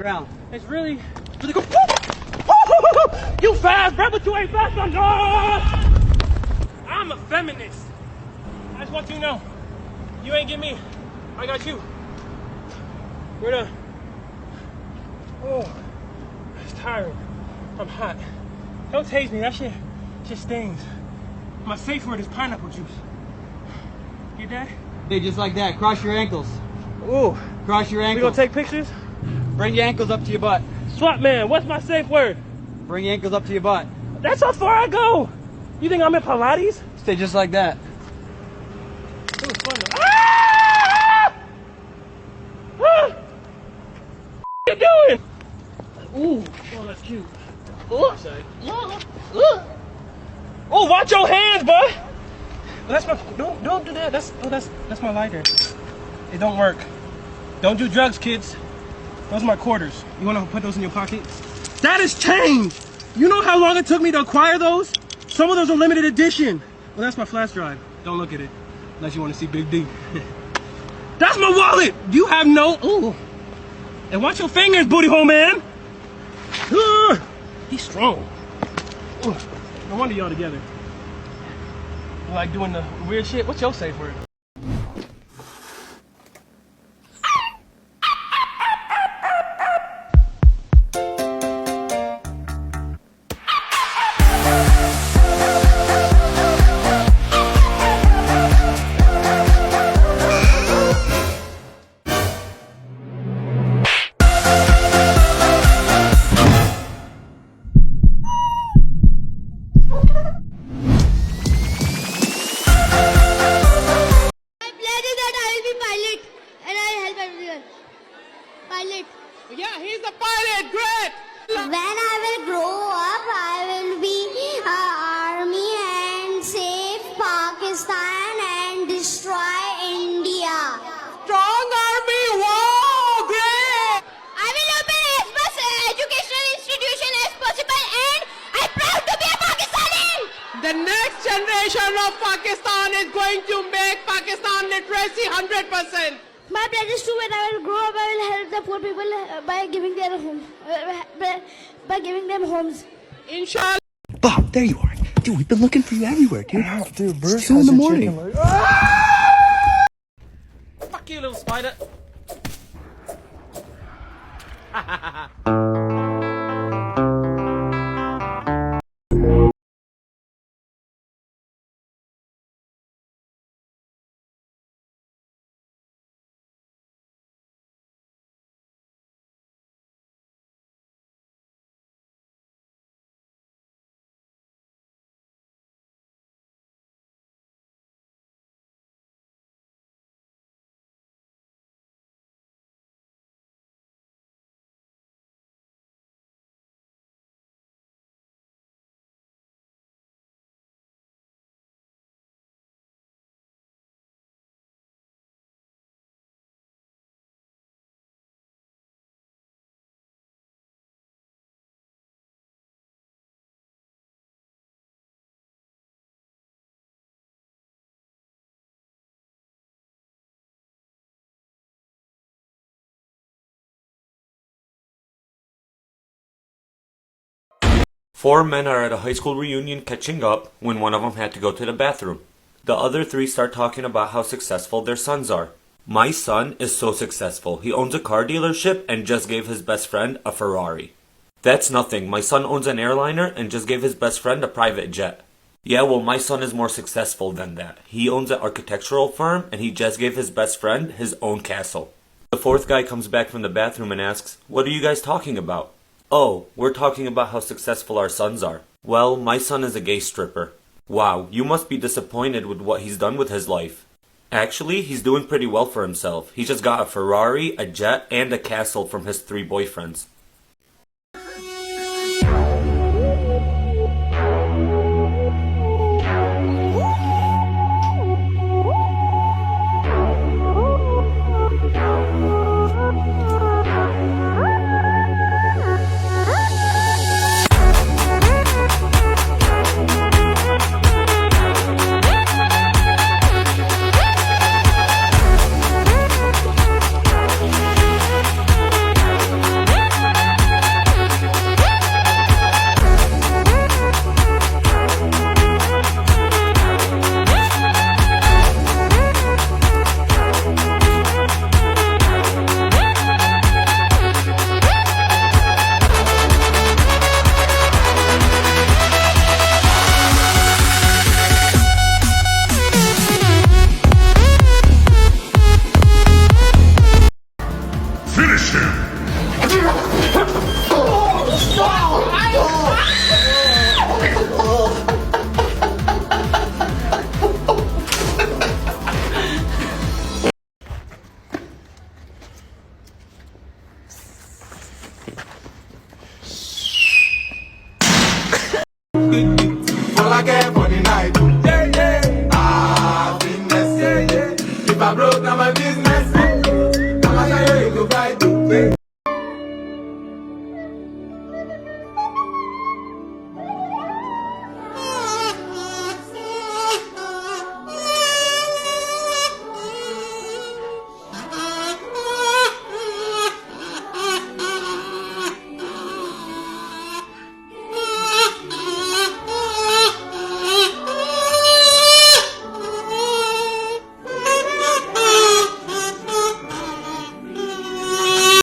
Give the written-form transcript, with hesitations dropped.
ground. It's really good. You fast, bro, but you ain't fast on I'm a feminist. I just want you to know. You ain't get me. I got you. We're done. Oh, it's tiring. I'm hot. Don't taste me. That shit just stings. My safe word is pineapple juice. Get that? Hey, just like that. Cross your ankles. Ooh. Cross your ankles. We gonna take pictures? Bring your ankles up to your butt. Swap man, what's my safe word? Bring your ankles up to your butt. That's how far I go. You think I'm in Pilates? Stay just like that. It was fun though. Ah! Ah! What you doing? Ooh, oh, that's cute. Ooh. Oh, watch your hands, bud. Oh, that's my. Don't do that. That's my lighter. It don't work. Don't do drugs, kids. Those are my quarters. You wanna put those in your pocket? That is change. You know how long it took me to acquire those? Some of those are limited edition. Well, that's my flash drive. Don't look at it unless you want to see Big D. That's my wallet. You have no. Ooh. And watch your fingers, booty hole man. He's strong. No wonder y'all together. You like doing the weird shit. What's your safe word? Yeah, he's a pilot. Great. When I will grow up, I will be army and save Pakistan and destroy India. Strong army, wow, great! I will open as much educational institution as possible, and I'm proud to be a Pakistani. The next generation of Pakistan is going to make Pakistan literacy 100%. My plan is to, when I will grow up, I will help the poor people by giving their home, by giving them homes. Inshallah. Bob, there you are. Dude, we've been looking for you everywhere, dude. Dude, It's 2 in the morning. Fuck you, little spider. Four men are at a high school reunion catching up when one of them had to go to the bathroom. The other three start talking about how successful their sons are. My son is so successful. He owns a car dealership and just gave his best friend a Ferrari. That's nothing. My son owns an airliner and just gave his best friend a private jet. Yeah, well, my son is more successful than that. He owns an architectural firm and he just gave his best friend his own castle. The fourth guy comes back from the bathroom and asks, "What are you guys talking about?" "Oh, we're talking about how successful our sons are." "Well, my son is a gay stripper." "Wow, you must be disappointed with what he's done with his life." "Actually, he's doing pretty well for himself. He just got a Ferrari, a jet, and a castle from his 3 boyfriends."